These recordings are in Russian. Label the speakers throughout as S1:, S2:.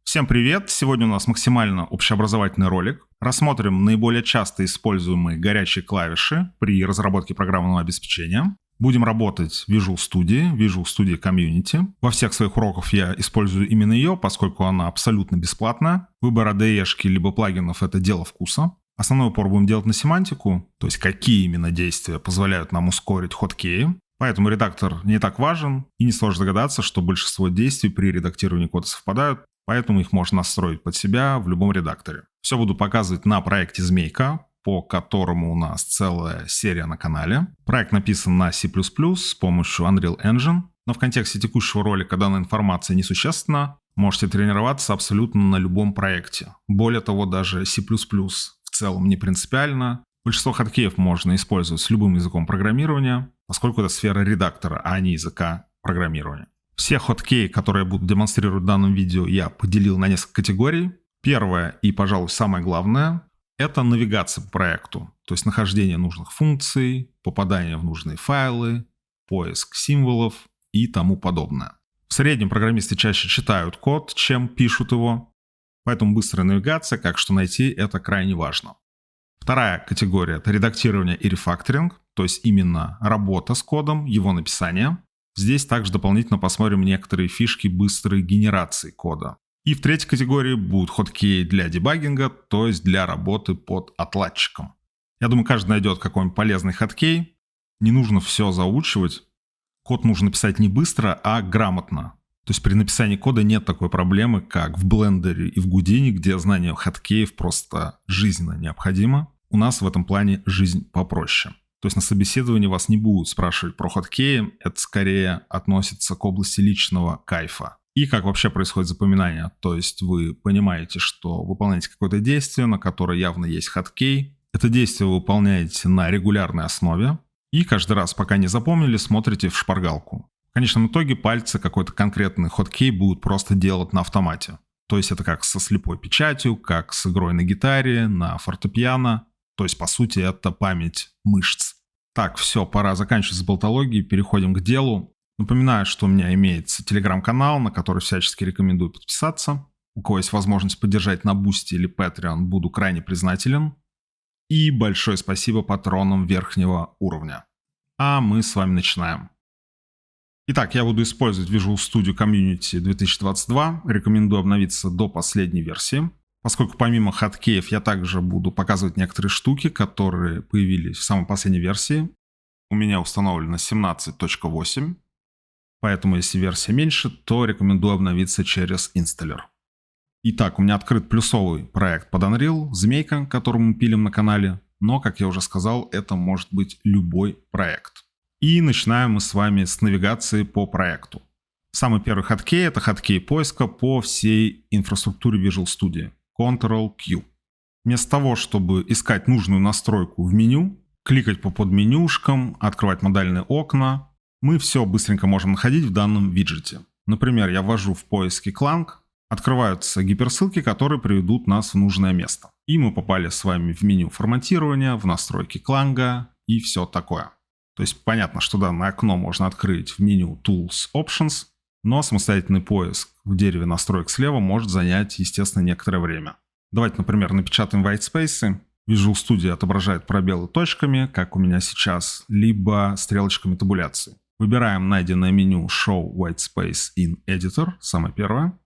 S1: Всем привет! Сегодня у нас максимально общеобразовательный ролик. Рассмотрим наиболее часто используемые горячие клавиши при разработке программного обеспечения. Будем работать в Visual Studio Community. Во всех своих уроках я использую именно ее, поскольку она абсолютно бесплатная. Выбор ADE-шки либо плагинов — это дело вкуса. Основной упор будем делать на семантику, то есть какие именно действия позволяют нам ускорить хоткеи. Поэтому редактор не так важен, и несложно догадаться, что большинство действий при редактировании кода совпадают, поэтому их можно настроить под себя в любом редакторе. Все буду показывать на проекте «Змейка», по которому у нас целая серия на канале. Проект написан на C++ с помощью Unreal Engine, но в контексте текущего ролика данная информация несущественна. Можете тренироваться абсолютно на любом проекте. Более того, даже C++ в целом не принципиально. Большинство хоткеев можно использовать с любым языком программирования, поскольку это сфера редактора, а не языка программирования. Все хоткеи, которые я буду демонстрировать в данном видео, я поделил на несколько категорий. Первое и, пожалуй, самое главное — это навигация по проекту, то есть нахождение нужных функций, попадание в нужные файлы, поиск символов и тому подобное. В среднем программисты чаще читают код, чем пишут его, поэтому быстрая навигация, как что найти, это крайне важно. Вторая категория — это редактирование и рефакторинг, то есть именно работа с кодом, его написание. Здесь также дополнительно посмотрим некоторые фишки быстрой генерации кода. И в третьей категории будут хоткеи для дебагинга, то есть для работы под отладчиком. Я думаю, каждый найдет какой-нибудь полезный хоткей. Не нужно все заучивать. Код нужно писать не быстро, а грамотно. То есть при написании кода нет такой проблемы, как в Blender и в Houdini, где знание хоткеев просто жизненно необходимо. У нас в этом плане жизнь попроще. То есть на собеседовании вас не будут спрашивать про хоткеи, это скорее относится к области личного кайфа. И как вообще происходит запоминание. То есть вы понимаете, что выполняете какое-то действие, на которое явно есть хоткей. Это действие вы выполняете на регулярной основе. И каждый раз, пока не запомнили, смотрите в шпаргалку. В конечном итоге пальцы какой-то конкретный хоткей будут просто делать на автомате. То есть это как со слепой печатью, как с игрой на гитаре, на фортепиано. То есть, по сути, это память мышц. Так, все, пора заканчивать с болтологией, переходим к делу. Напоминаю, что у меня имеется телеграм-канал, на который всячески рекомендую подписаться. У кого есть возможность поддержать на Boosty или Patreon, буду крайне признателен. И большое спасибо патронам верхнего уровня. А мы с вами начинаем. Итак, я буду использовать Visual Studio Community 2022. Рекомендую обновиться до последней версии. Поскольку помимо хоткеев я также буду показывать некоторые штуки, которые появились в самой последней версии. У меня установлено 17.8, поэтому если версия меньше, то рекомендую обновиться через инсталлер. Итак, у меня открыт плюсовый проект под Unreal, Змейка, который мы пилим на канале, но, как я уже сказал, это может быть любой проект. И начинаем мы с вами с навигации по проекту. Самый первый хоткей — это хоткей поиска по всей инфраструктуре Visual Studio. Ctrl-Q. Вместо того, чтобы искать нужную настройку в меню, кликать по подменюшкам, открывать модальные окна, мы все быстренько можем находить в данном виджете. Например, я ввожу в поиске Clang, открываются гиперссылки, которые приведут нас в нужное место. И мы попали с вами в меню форматирования, в настройки Clang и все такое. То есть понятно, что данное окно можно открыть в меню Tools Options, но самостоятельный поиск в дереве настроек слева может занять, естественно, некоторое время. Давайте, например, напечатаем whitespace. Visual Studio отображает пробелы точками, как у меня сейчас, либо стрелочками табуляции. Выбираем найденное меню Show Whitespace in Editor, самое первое.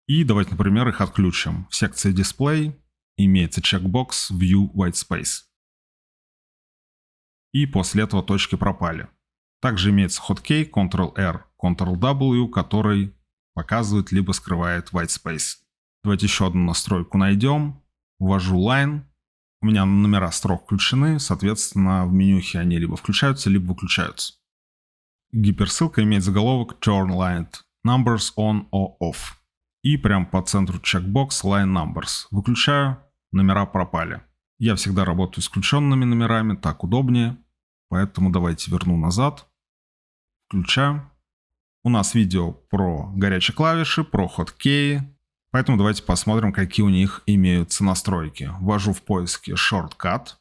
S1: И давайте, например, их отключим. В секции Display имеется чекбокс View Whitespace. И после этого точки пропали. Также имеется хоткей Ctrl-R, Ctrl-W, который показывает либо скрывает whitespace. Давайте еще одну настройку найдем. Ввожу line. У меня номера строк включены, соответственно, в менюхе они либо включаются, либо выключаются. Гиперссылка имеет заголовок Turn Line Numbers On or Off. И прямо по центру чекбокс Line Numbers. Выключаю, номера пропали. Я всегда работаю с включенными номерами, так удобнее. Поэтому давайте верну назад. Включаю. У нас видео про горячие клавиши, про хоткеи. Поэтому давайте посмотрим, какие у них имеются настройки. Ввожу в поиске Shortcut.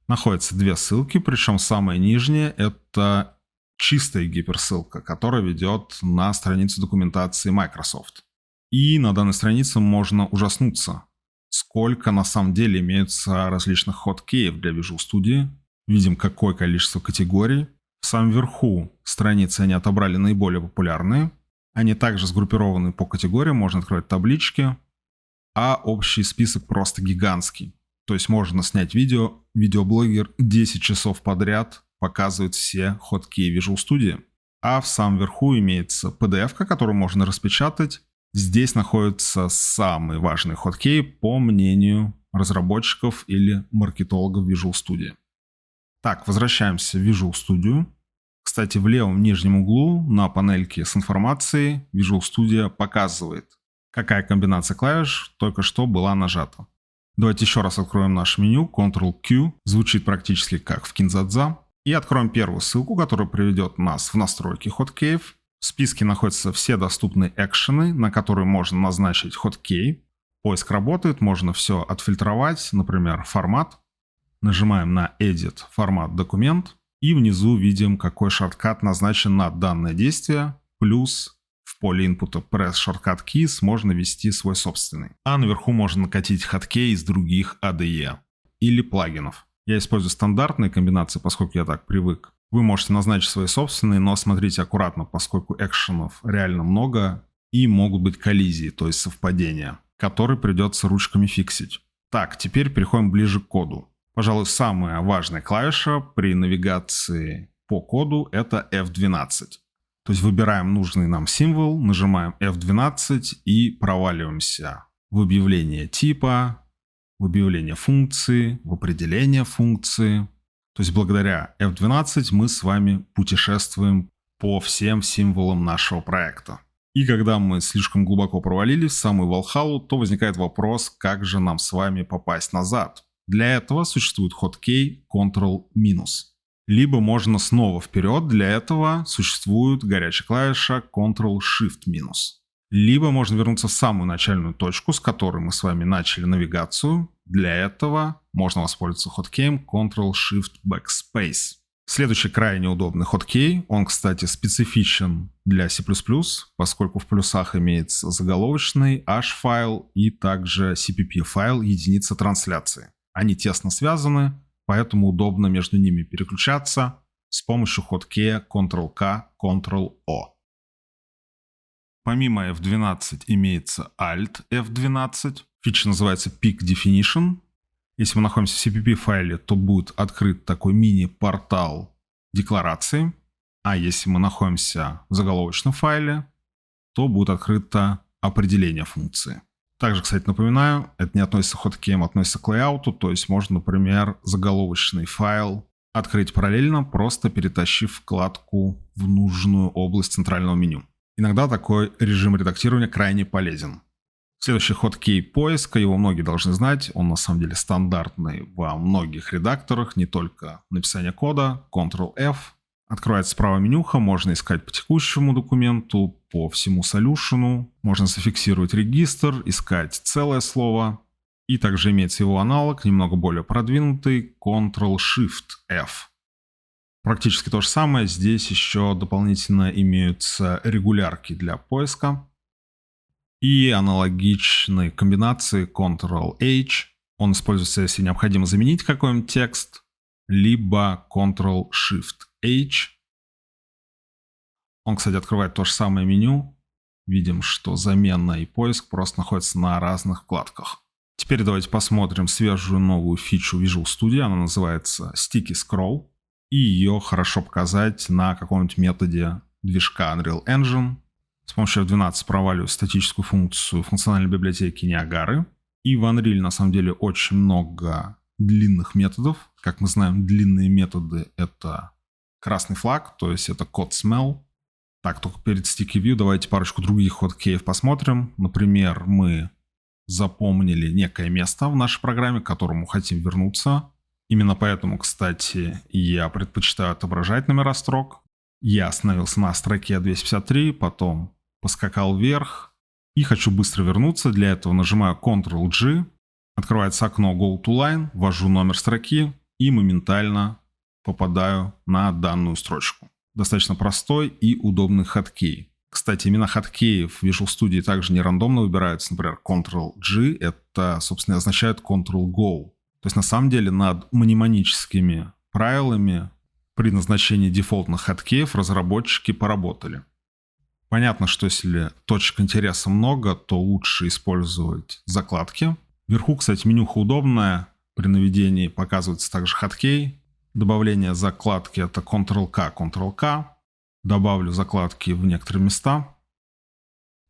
S1: Находятся две ссылки, причем самая нижняя — это чистая гиперссылка, которая ведет на страницу документации Microsoft. И на данной странице можно ужаснуться, сколько на самом деле имеется различных хоткеев для Visual Studio. Видим, какое количество категорий. В самом верху страницы они отобрали наиболее популярные. Они также сгруппированы по категориям, можно открывать таблички, а общий список просто гигантский. То есть можно снять видео, видеоблогер 10 часов подряд показывает все хоткеи Visual Studio. А в самом верху имеется PDF-ка, которую можно распечатать. Здесь находятся самые важные хоткеи по мнению разработчиков или маркетологов Visual Studio. Так, возвращаемся в Visual Studio. Кстати, в левом нижнем углу на панельке с информацией Visual Studio показывает, какая комбинация клавиш только что была нажата. Давайте еще раз откроем наше меню. Ctrl-Q звучит практически как в Kintzaza. И откроем первую ссылку, которая приведет нас в настройки хоткеев. В списке находятся все доступные экшены, на которые можно назначить хоткей. Поиск работает, можно все отфильтровать, например, формат. Нажимаем на Edit, формат, документ. И внизу видим, какой шорткат назначен на данное действие. Плюс в поле инпута Press Shortcut Keys можно ввести свой собственный. А наверху можно накатить хоткей из других ADE или плагинов. Я использую стандартные комбинации, поскольку я так привык. Вы можете назначить свои собственные, но смотрите аккуратно, поскольку экшенов реально много и могут быть коллизии, то есть совпадения, которые придется ручками фиксить. Так, теперь переходим ближе к коду. Пожалуй, самая важная клавиша при навигации по коду — это F12. То есть выбираем нужный нам символ, нажимаем F12 и проваливаемся в объявление типа, в объявление функции, в определение функции. То есть благодаря F12 мы с вами путешествуем по всем символам нашего проекта. И когда мы слишком глубоко провалились в самую Valhalla, то возникает вопрос, как же нам с вами попасть назад. Для этого существует хоткей Ctrl-. Либо можно снова вперед, для этого существует горячая клавиша Ctrl-Shift-. Либо можно вернуться в самую начальную точку, с которой мы с вами начали навигацию. Для этого можно воспользоваться хоткеем Ctrl-Shift-Backspace. Следующий крайне удобный хоткей, он, кстати, специфичен для C++, поскольку в плюсах имеется заголовочный H-файл и также CPP-файл единица трансляции. Они тесно связаны, поэтому удобно между ними переключаться с помощью хоткея Ctrl-K, Ctrl-O. Помимо F12 имеется Alt F12. Фича называется Peak Definition. Если мы находимся в CPP-файле, то будет открыт такой мини-портал декларации. А если мы находимся в заголовочном файле, то будет открыто определение функции. Также, кстати, напоминаю, это не относится к хоткеям, относится к лейауту. То есть можно, например, заголовочный файл открыть параллельно, просто перетащив вкладку в нужную область центрального меню. Иногда такой режим редактирования крайне полезен. Следующий хоткей поиска, его многие должны знать, он на самом деле стандартный во многих редакторах, не только написание кода, Ctrl-F. Открывается справа менюха, можно искать по текущему документу, по всему солюшену, можно зафиксировать регистр, искать целое слово. И также имеется его аналог, немного более продвинутый, Ctrl-Shift-F. Практически то же самое, здесь еще дополнительно имеются регулярки для поиска. И аналогичные комбинации Ctrl-H. Он используется, если необходимо заменить какой-нибудь текст, либо Ctrl-Shift-H. Он, кстати, открывает то же самое меню. Видим, что замена и поиск просто находятся на разных вкладках. Теперь давайте посмотрим свежую новую фичу Visual Studio. Она называется Sticky Scroll. И ее хорошо показать на каком-нибудь методе движка Unreal Engine. С помощью F12 проваливаю статическую функцию функциональной библиотеки Niagara. И в Unreal на самом деле очень много длинных методов. Как мы знаем, длинные методы — это красный флаг, то есть это код smell. Так, только перед Sticky View давайте парочку других хоткеев посмотрим. Например, мы запомнили некое место в нашей программе, к которому хотим вернуться. Именно поэтому, кстати, я предпочитаю отображать номера строк. Я остановился на строке 253, потом поскакал вверх и хочу быстро вернуться. Для этого нажимаю Ctrl-G, открывается окно Go to Line, ввожу номер строки и моментально попадаю на данную строчку. достаточно простой и удобный хоткей. Кстати, имена хоткеев в Visual Studio также не рандомно выбираются. Например, Ctrl-G — это, собственно, означает Ctrl-Go. То есть, на самом деле, над мнемоническими правилами при назначении дефолтных хоткеев разработчики поработали. Понятно, что если точек интереса много, то лучше использовать закладки. Вверху, кстати, менюха удобная. При наведении показывается также хоткей. Добавление закладки — это Ctrl-K, Ctrl-K. Добавлю закладки в некоторые места.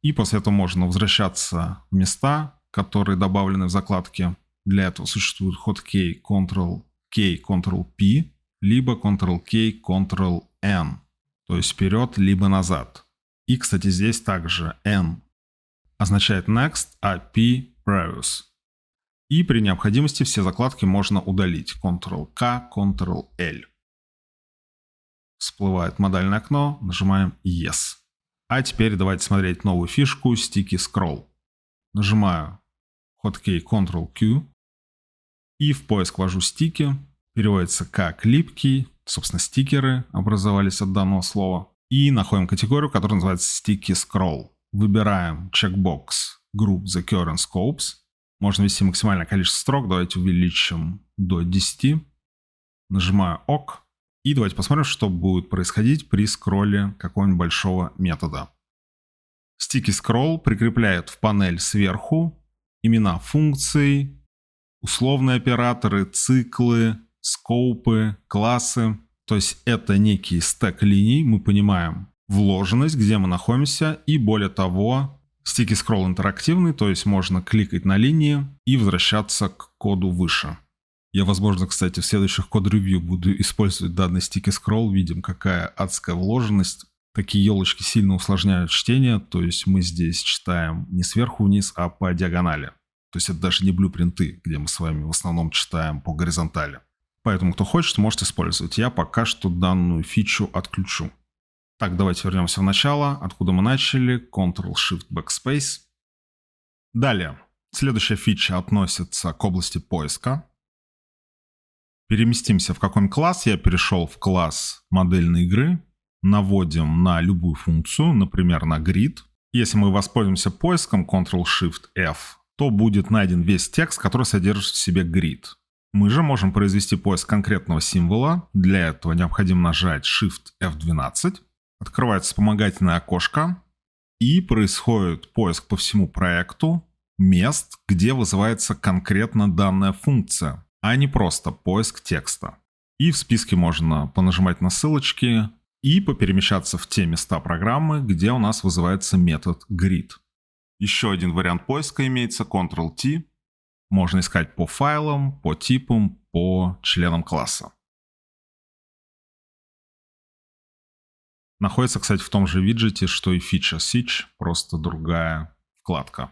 S1: И после этого можно возвращаться в места, которые добавлены в закладке. Для этого существует хоткей Ctrl-K, Ctrl-P, либо Ctrl-K, Ctrl-N. То есть вперед, либо назад. И, кстати, здесь также N означает Next, а P — Previous. И при необходимости все закладки можно удалить. Ctrl-K, Ctrl-L. Всплывает модальное окно, нажимаем Yes. А теперь давайте смотреть новую фишку Sticky Scroll. Нажимаю хоткей Ctrl-Q и в поиск ввожу стики. Переводится как липкий, собственно, стикеры образовались от данного слова. И находим категорию, которая называется Sticky Scroll. Выбираем чекбокс Group the Current Scopes. Можно ввести максимальное количество строк. Давайте увеличим до 10. Нажимаю ОК. И давайте посмотрим, что будет происходить при скролле какого-нибудь большого метода. Sticky Scroll прикрепляет в панель сверху имена функций, условные операторы, циклы, скоупы, классы. То есть это некий стэк линий, мы понимаем вложенность, где мы находимся, и более того, Sticky Scroll интерактивный, то есть можно кликать на линии и возвращаться к коду выше. Я, возможно, кстати, в следующих код-ревью буду использовать данный Sticky Scroll, видим, какая адская вложенность. Такие елочки сильно усложняют чтение, то есть мы здесь читаем не сверху вниз, а по диагонали. То есть это даже не блюпринты, где мы с вами в основном читаем по горизонтали. Поэтому, кто хочет, может использовать. Я пока что данную фичу отключу. Так, давайте вернемся в начало, откуда мы начали. Ctrl-Shift-Backspace. Далее. Следующая фича относится к области поиска. Переместимся в какой-нибудь класс. Я перешел в класс модельной игры. Наводим на любую функцию, например, на grid. Если мы воспользуемся поиском Ctrl-Shift-F, то будет найден весь текст, который содержит в себе grid. Мы же можем произвести поиск конкретного символа. Для этого необходимо нажать Shift F12. Открывается вспомогательное окошко. И происходит поиск по всему проекту мест, где вызывается конкретно данная функция, а не просто поиск текста. И в списке можно понажимать на ссылочки и поперемещаться в те места программы, где у нас вызывается метод grid. Еще один вариант поиска имеется Ctrl-T. Можно искать по файлам, по типам, по членам класса. Находится, кстати, в том же виджете, что и фича Switch, просто другая вкладка.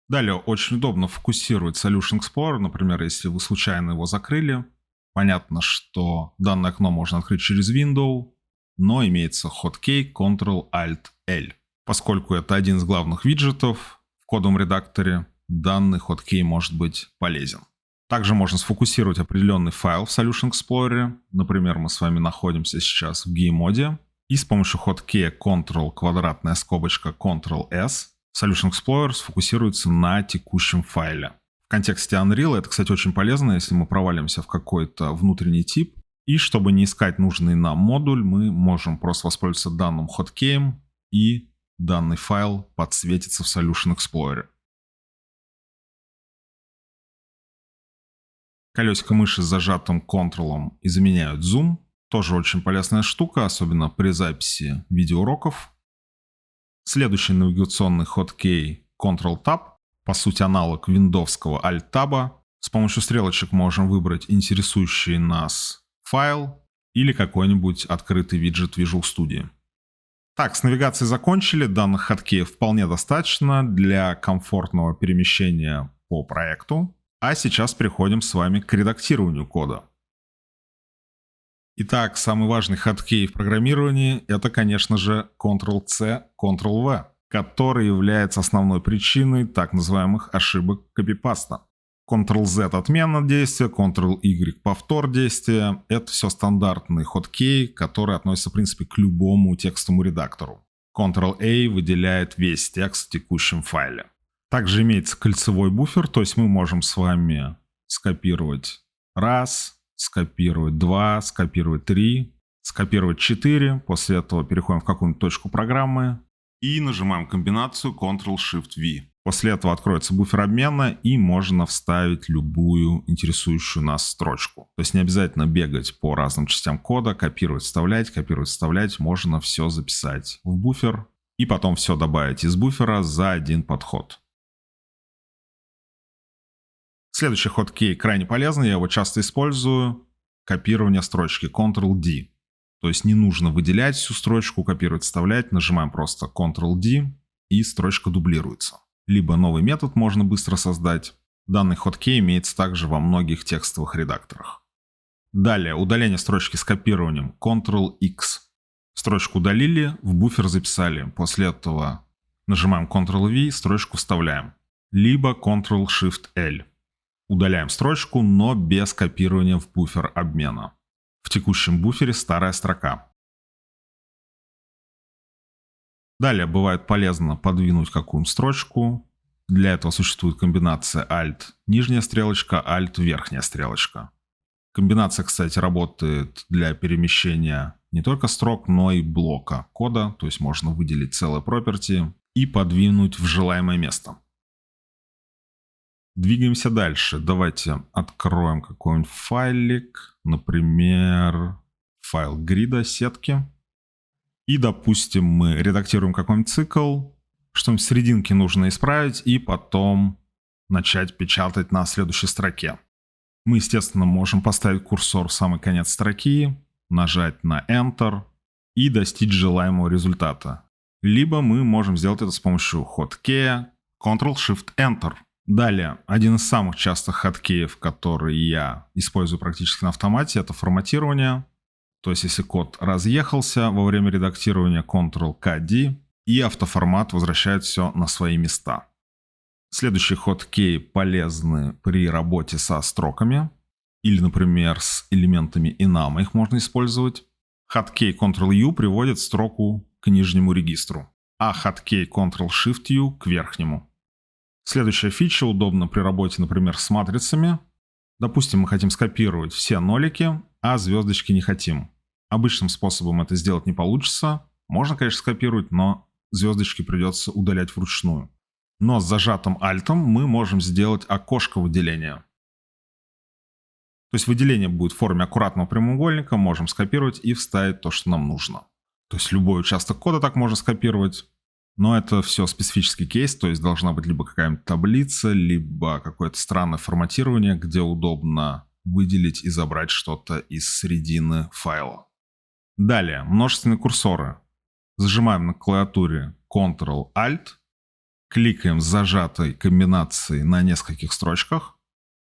S1: Далее очень удобно фокусировать Solution Explorer, например, если вы случайно его закрыли. Понятно, что данное окно можно открыть через Windows, но имеется хоткей Ctrl-Alt-L. Поскольку это один из главных виджетов в кодовом редакторе, данный хоткей может быть полезен. Также можно сфокусировать определенный файл в Solution Explorer. Например, мы с вами находимся сейчас в GameMode. И с помощью хоткея Ctrl, квадратная скобочка, Ctrl-S, Solution Explorer сфокусируется на текущем файле. В контексте Unreal это, кстати, очень полезно, если мы провалимся в какой-то внутренний тип. И чтобы не искать нужный нам модуль, мы можем просто воспользоваться данным хоткеем, и данный файл подсветится в Solution Explorer. Колесико мыши с зажатым Ctrl изменяют зум. Тоже очень полезная штука, особенно при записи видеоуроков. Следующий навигационный хоткей Ctrl-Tab, по сути аналог виндовского Alt-Tab. С помощью стрелочек можем выбрать интересующий нас файл или какой-нибудь открытый виджет Visual Studio. Так, с навигацией закончили. Данных хоткеев вполне достаточно для комфортного перемещения по проекту. А сейчас переходим с вами к редактированию кода. Итак, самый важный хоткей в программировании — это, конечно же, Ctrl-C, Ctrl-V, который является основной причиной так называемых ошибок копипаста. Ctrl-Z отмена действия, Ctrl-Y повтор действия. Это все стандартный хоткей, который относится, в принципе, к любому текстовому редактору. Ctrl-A выделяет весь текст в текущем файле. Также имеется кольцевой буфер, то есть мы можем с вами скопировать 1, скопировать 2, скопировать 3, скопировать 4. После этого переходим в какую-нибудь точку программы и нажимаем комбинацию Ctrl-Shift-V. После этого откроется буфер обмена и можно вставить любую интересующую нас строчку. То есть не обязательно бегать по разным частям кода, копировать, вставлять. Можно все записать в буфер и потом все добавить из буфера за один подход. Следующий хоткей крайне полезный, я его часто использую. Копирование строчки Ctrl-D. То есть не нужно выделять всю строчку, копировать, вставлять. Нажимаем просто Ctrl-D и строчка дублируется. Либо новый метод можно быстро создать. Данный хоткей имеется также во многих текстовых редакторах. Далее, удаление строчки с копированием Ctrl-X. Строчку удалили, в буфер записали. После этого нажимаем Ctrl-V, строчку вставляем. Либо Ctrl-Shift-L. Удаляем строчку, но без копирования в буфер обмена. В текущем буфере старая строка. Далее бывает полезно подвинуть какую-нибудь строчку. Для этого существует комбинация Alt нижняя стрелочка, Alt верхняя стрелочка. Комбинация, кстати, работает для перемещения не только строк, но и блока кода. То есть можно выделить целое property и подвинуть в желаемое место. Двигаемся дальше. Давайте откроем какой-нибудь файлик. Например, файл грида сетки. И, допустим, мы редактируем какой-нибудь цикл, что-нибудь в серединке нужно исправить и потом начать печатать на следующей строке. Мы, естественно, можем поставить курсор в самый конец строки, нажать на Enter и достичь желаемого результата. Либо мы можем сделать это с помощью хоткея Ctrl-Shift-Enter. Далее, один из самых частых хоткеев, которые я использую практически на автомате, это форматирование. То есть, если код разъехался во время редактирования, Ctrl-KD, и автоформат возвращает все на свои места. Следующий хоткей полезны при работе со строками, или, например, с элементами enum их можно использовать. Хоткей Ctrl-U приводит строку к нижнему регистру, а хоткей Ctrl-Shift-U к верхнему. Следующая фича удобна при работе, например, с матрицами. Допустим, мы хотим скопировать все нолики, а звездочки не хотим. Обычным способом это сделать не получится. Можно, конечно, скопировать, но звездочки придется удалять вручную. Но с зажатым альтом мы можем сделать окошко выделения. То есть выделение будет в форме аккуратного прямоугольника, можем скопировать и вставить то, что нам нужно. То есть любой участок кода так можно скопировать. Но это все специфический кейс, то есть должна быть либо какая-нибудь таблица, либо какое-то странное форматирование, где удобно выделить и забрать что-то из середины файла. Далее, множественные курсоры. Зажимаем на клавиатуре Ctrl-Alt, кликаем с зажатой комбинацией на нескольких строчках.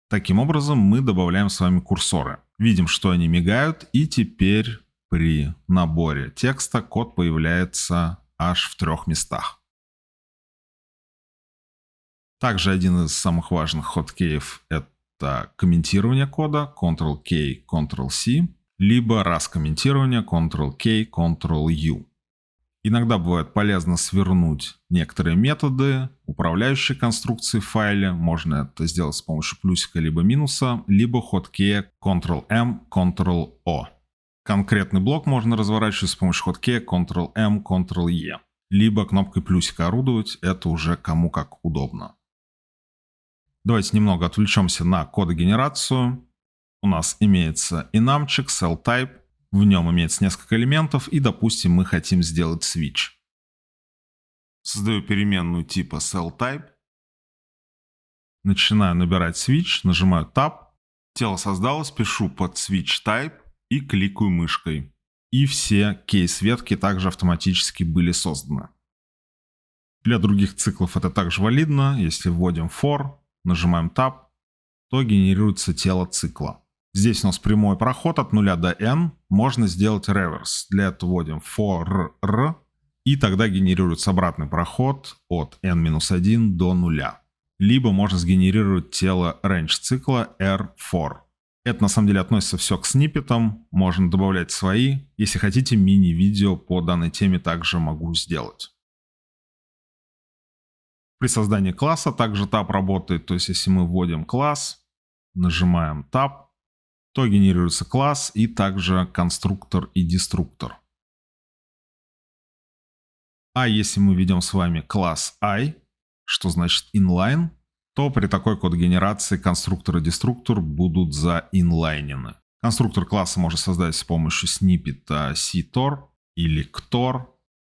S1: Таким образом мы добавляем с вами курсоры. Видим, что они мигают, и теперь при наборе текста код появляется аж в 3 местах. Также один из самых важных хоткеев — это комментирование кода Ctrl-K, Ctrl-C, либо раскомментирование Ctrl-K, Ctrl-U. Иногда бывает полезно свернуть некоторые методы, управляющие конструкции в файле. Можно это сделать с помощью плюсика либо минуса, либо хоткея Ctrl-M, Ctrl-O. Конкретный блок можно разворачивать с помощью хоткея Ctrl-M, Ctrl-E. Либо кнопкой плюсика орудовать, это уже кому как удобно. Давайте немного отвлечемся на кодогенерацию. У нас имеется enumчик, cell-type. В нем имеется несколько элементов, и, допустим, мы хотим сделать switch. Создаю переменную типа cell-type. Начинаю набирать switch, нажимаю Tab. Тело создалось, пишу под switch type и кликаю мышкой. И все кейс-ветки также автоматически были созданы. Для других циклов это также валидно. Если вводим for, нажимаем Tab, то генерируется тело цикла. Здесь у нас прямой проход от 0 до n. Можно сделать реверс. Для этого вводим for, и тогда генерируется обратный проход от n-1 до 0. либо можно сгенерировать тело range цикла R4. Это на самом деле относится все к сниппетам, можно добавлять свои. Если хотите, мини-видео по данной теме также могу сделать. При создании класса также Tab работает, то есть если мы вводим класс, нажимаем Tab, то генерируется класс и также конструктор и деструктор. А если мы введем с вами класс I, что значит inline, то при такой код-генерации конструктор и деструктор будут заинлайнены. Конструктор класса можно создать с помощью сниппета ctor или ctor.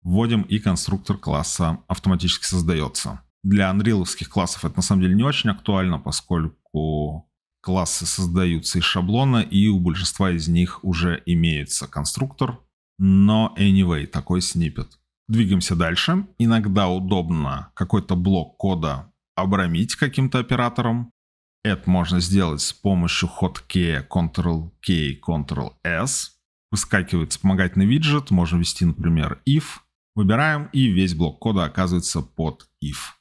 S1: Вводим, и конструктор класса автоматически создается. Для анриловских классов это на самом деле не очень актуально, поскольку классы создаются из шаблона, и у большинства из них уже имеется конструктор. Но anyway, такой сниппет. Двигаемся дальше. Иногда удобно какой-то блок кода обрамить каким-то оператором. Это можно сделать с помощью хоткея Ctrl-K, Ctrl-S. Выскакивает вспомогательный виджет. Можем ввести, например, if. Выбираем, и весь блок кода оказывается под if.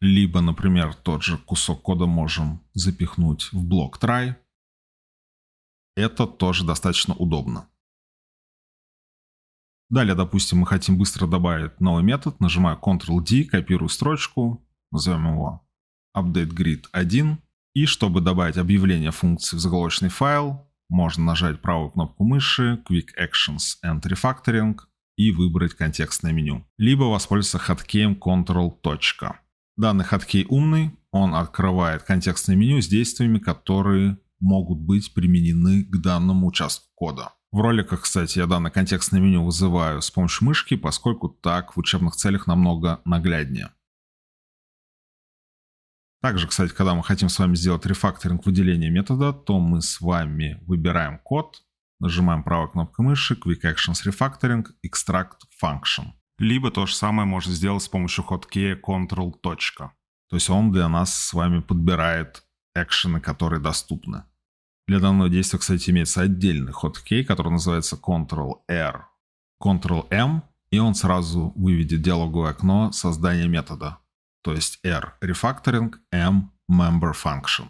S1: Либо, например, тот же кусок кода можем запихнуть в блок try. Это тоже достаточно удобно. Далее, допустим, мы хотим быстро добавить новый метод. Нажимаю Ctrl-D, копирую строчку, назовем его UpdateGrid1. И чтобы добавить объявление функции в заголовочный файл, можно нажать правую кнопку мыши, Quick Actions and Refactoring и выбрать контекстное меню. Либо воспользоваться хоткеем Ctrl. Данный хоткей умный, он открывает контекстное меню с действиями, которые могут быть применены к данному участку кода. В роликах, кстати, я данное контекстное меню вызываю с помощью мышки, поскольку так в учебных целях намного нагляднее. Также, кстати, когда мы хотим с вами сделать рефакторинг выделения метода, то мы с вами выбираем код, нажимаем правой кнопкой мыши, Quick Actions Refactoring, Extract Function. Либо то же самое можно сделать с помощью хоткея Ctrl. То есть он для нас с вами подбирает экшены, которые доступны. Для данного действия, кстати, имеется отдельный хоткей, который называется Ctrl-R, Ctrl-M, и он сразу выведет диалоговое окно создания метода. То есть R – Refactoring, M – Member Function.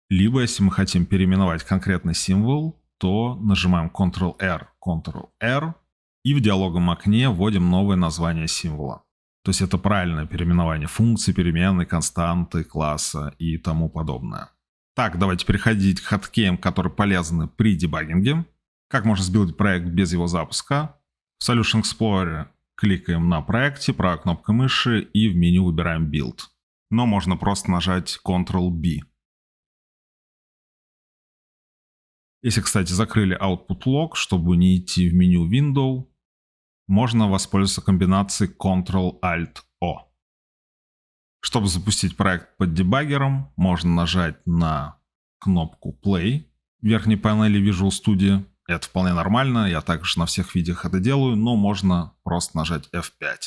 S1: Либо, если мы хотим переименовать конкретный символ, то нажимаем Ctrl-R, Ctrl-R, и в диалоговом окне вводим новое название символа. То есть это правильное переименование функций, переменной, константы, класса и тому подобное. Так, давайте переходить к хоткеям, которые полезны при дебагинге. Как можно сбилдить проект без его запуска? В Solution Explorer кликаем на проекте, правой кнопкой мыши и в меню выбираем Build. Но можно просто нажать Ctrl-B. Если, кстати, закрыли Output Log, чтобы не идти в меню Window, можно воспользоваться комбинацией Ctrl-Alt-O. Чтобы запустить проект под дебаггером, можно нажать на кнопку Play в верхней панели Visual Studio. Это вполне нормально, я также на всех видеох это делаю, но можно просто нажать F5.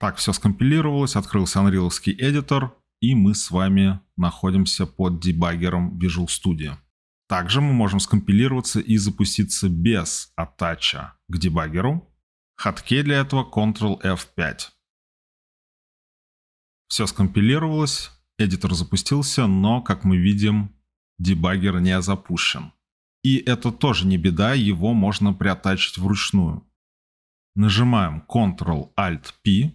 S1: Так, все скомпилировалось, открылся Unreal-овский эдитор, и мы с вами находимся под дебаггером Visual Studio. Также мы можем скомпилироваться и запуститься без аттача к дебаггеру. Хоткей для этого Ctrl-F5. Все скомпилировалось, эдитор запустился, но, как мы видим, дебаггер не запущен. И это тоже не беда, его можно приаттачить вручную. Нажимаем Ctrl-Alt-P.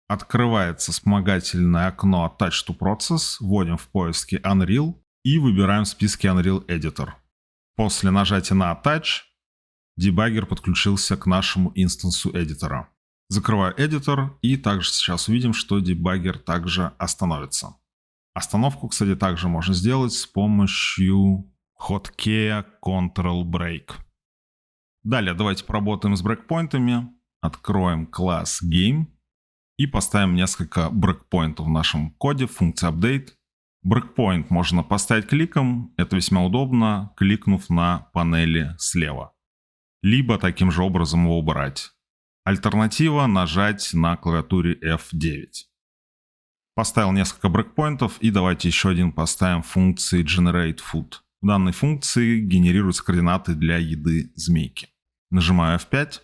S1: Открывается вспомогательное окно Attach to Process, вводим в поиске Unreal и выбираем в списке Unreal Editor. После нажатия на Attach дебаггер подключился к нашему инстансу эдитора. Закрываю эдитор, и также сейчас увидим, что дебаггер также остановится. Остановку, кстати, также можно сделать с помощью хоткея Ctrl-Break. Далее давайте поработаем с брейкпоинтами. Откроем класс Game и поставим несколько брейкпоинтов в нашем коде, функция update. Брейкпоинт можно поставить кликом, это весьма удобно, кликнув на панели слева. Либо таким же образом его убрать. Альтернатива – нажать на клавиатуре F9. Поставил несколько брейкпоинтов, и давайте еще один поставим функции Generate Food. В данной функции генерируются координаты для еды змейки. Нажимаю F5.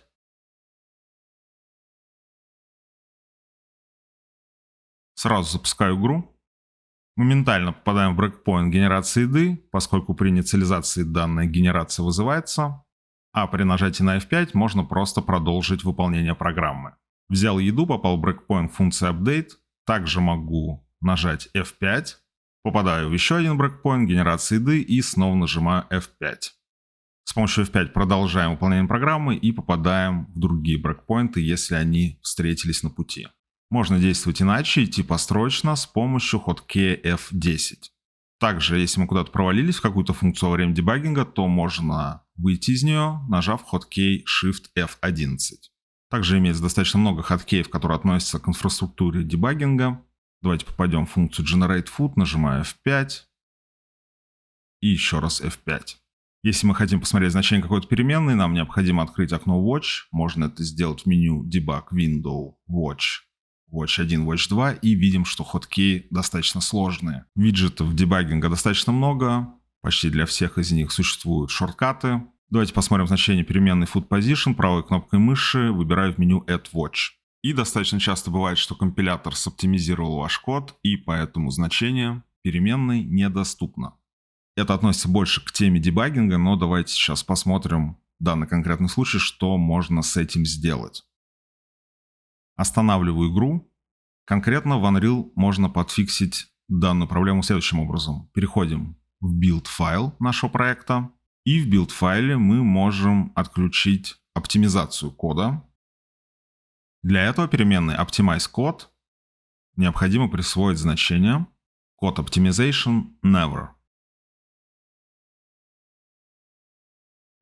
S1: Сразу запускаю игру. Моментально попадаем в брейкпоинт генерации еды, поскольку при инициализации данная генерация вызывается, а при нажатии на F5 можно просто продолжить выполнение программы. Взял еду, попал в брейкпоинт функции update, также могу нажать F5, попадаю в еще один брейкпоинт генерации еды и снова нажимаю F5. С помощью F5 продолжаем выполнение программы и попадаем в другие брейкпоинты, если они встретились на пути. Можно действовать иначе, идти построчно с помощью хоткея F10. Также, если мы куда-то провалились в какую-то функцию во время дебагинга, то можно выйти из нее, нажав хоткей Shift F11. Также имеется достаточно много хоткеев, которые относятся к инфраструктуре дебагинга. Давайте попадем в функцию Generate Food, нажимаю F5 и еще раз F5. Если мы хотим посмотреть значение какой-то переменной, нам необходимо открыть окно Watch. Можно это сделать в меню Debug Window Watch. Watch 1, Watch 2, и видим, что хоткеи достаточно сложные. Виджетов дебагинга достаточно много, почти для всех из них существуют шорткаты. Давайте посмотрим значение переменной Food Position, правой кнопкой мыши выбираю в меню Add Watch. И достаточно часто бывает, что компилятор соптимизировал ваш код, и поэтому значение переменной недоступно. Это относится больше к теме дебагинга, но давайте сейчас посмотрим в данный конкретный случай, что можно с этим сделать. Останавливаю игру. Конкретно в Unreal можно подфиксить данную проблему следующим образом. Переходим в build файл нашего проекта. И в build файле мы можем отключить оптимизацию кода. Для этого переменной optimize_code необходимо присвоить значение code optimization never.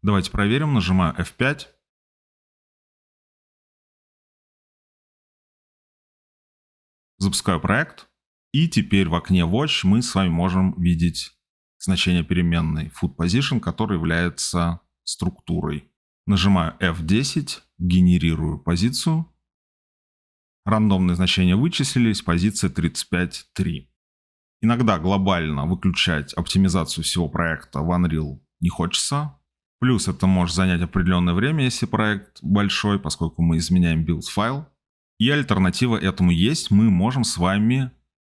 S1: Давайте проверим. Нажимаю F5. Запускаю проект, и теперь в окне Watch мы с вами можем видеть значение переменной Food Position, которая является структурой. Нажимаю F10, генерирую позицию. Рандомные значения вычислились, позиция 35.3. Иногда глобально выключать оптимизацию всего проекта в Unreal не хочется. Плюс это может занять определенное время, если проект большой, поскольку мы изменяем build файл. И альтернатива этому есть. Мы можем с вами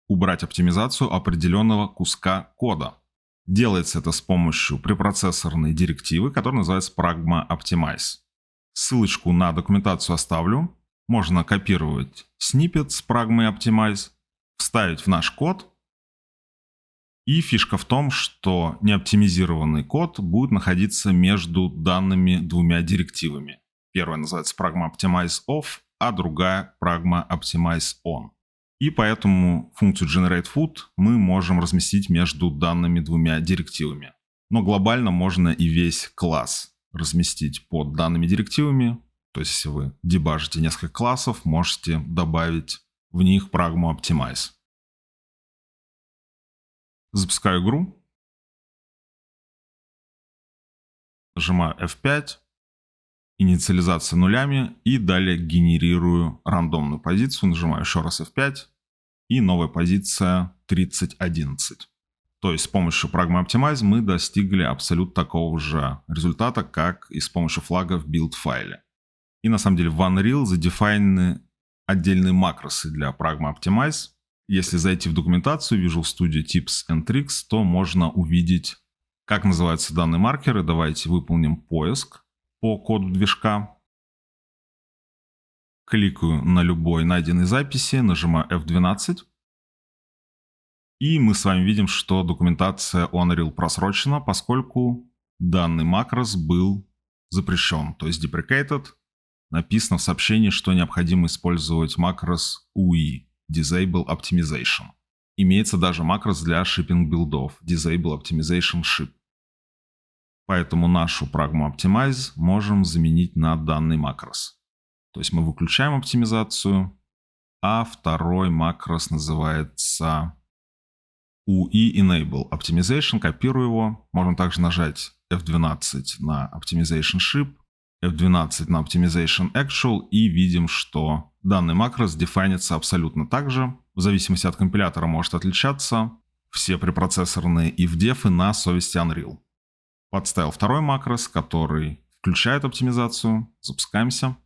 S1: убрать оптимизацию определенного куска кода. Делается это с помощью препроцессорной директивы, которая называется Pragma Optimize. Ссылочку на документацию оставлю. Можно копировать сниппет с Pragma Optimize, вставить в наш код. И фишка в том, что неоптимизированный код будет находиться между данными двумя директивами. Первая называется Pragma Optimize Off, а другая Pragma Optimize On. И поэтому функцию Generate Food мы можем разместить между данными двумя директивами. Но глобально можно и весь класс разместить под данными директивами. То есть, если вы дебажите несколько классов, можете добавить в них Pragma Optimize. Запускаю игру. Нажимаю F5. Инициализация нулями и далее генерирую рандомную позицию. Нажимаю еще раз F5 и новая позиция 3011. То есть с помощью Pragma Optimize мы достигли абсолютно такого же результата, как и с помощью флага в build файле. И на самом деле в Unreal задефайнены отдельные макросы для Pragma Optimize. Если зайти в документацию Visual Studio Tips and Tricks, то можно увидеть, как называются данные маркеры. Давайте выполним поиск по коду движка. Кликаю на любой найденной записи, нажимаю F12. И мы с вами видим, что документация Unreal просрочена, поскольку данный макрос был запрещен, то есть deprecated. Написано в сообщении, что необходимо использовать макрос UI, Disable Optimization. Имеется даже макрос для shipping билдов, Disable Optimization Ship. Поэтому нашу Pragma Optimize можем заменить на данный макрос. То есть мы выключаем оптимизацию, а второй макрос называется UI Enable Optimization. Копирую его. Можно также нажать F12 на Optimization Ship, F12 на Optimization Actual, и видим, что данный макрос дефайнится абсолютно так же. В зависимости от компилятора может отличаться. Все препроцессорные if-дефы на совести Unreal. Подставил второй макрос, который включает оптимизацию. Запускаемся.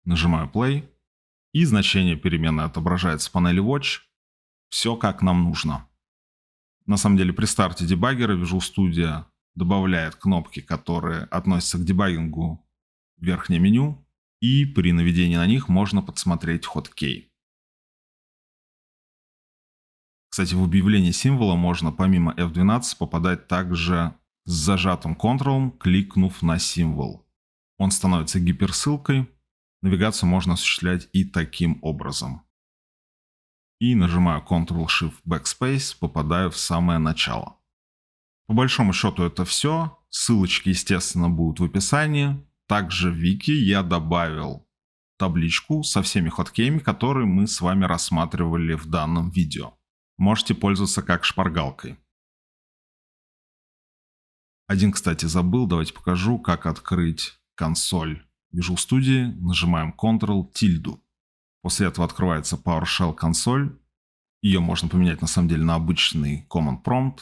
S1: Нажимаю Play. И значение переменной отображается в панели Watch. Все как нам нужно. На самом деле при старте дебаггера Visual Studio добавляет кнопки, которые относятся к дебаггингу в верхнее меню, и при наведении на них можно подсмотреть хоткей. Кстати, в объявление символа можно помимо F12 попадать также с зажатым Ctrl, кликнув на символ. Он становится гиперссылкой. Навигацию можно осуществлять и таким образом. И нажимаю Ctrl-Shift-Backspace, попадаю в самое начало. По большому счету это все. Ссылочки, естественно, будут в описании. Также в вики я добавил табличку со всеми хоткеями, которые мы с вами рассматривали в данном видео. Можете пользоваться как шпаргалкой. Кстати, забыл. Давайте покажу, как открыть консоль Visual Studio. Нажимаем Ctrl-Тильду. После этого открывается PowerShell консоль. Ее можно поменять на самом деле на обычный Command Prompt.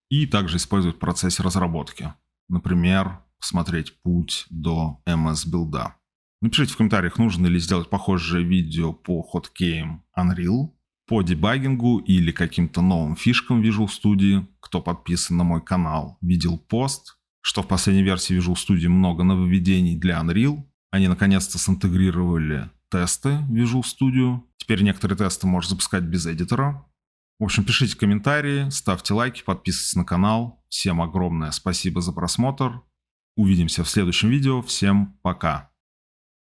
S1: И также использовать в процессе разработки. Например, посмотреть путь до MS-билда. Напишите в комментариях, нужно ли сделать похожее видео по хоткеям Unreal, по дебаггингу или каким-то новым фишкам Visual Studio. Кто подписан на мой канал, видел пост, что в последней версии Visual Studio много нововведений для Unreal. Они наконец-то синтегрировали тесты в Visual Studio. Теперь некоторые тесты можно запускать без эдитора. В общем, пишите комментарии, ставьте лайки, подписывайтесь на канал. Всем огромное спасибо за просмотр. Увидимся в следующем видео. Всем пока.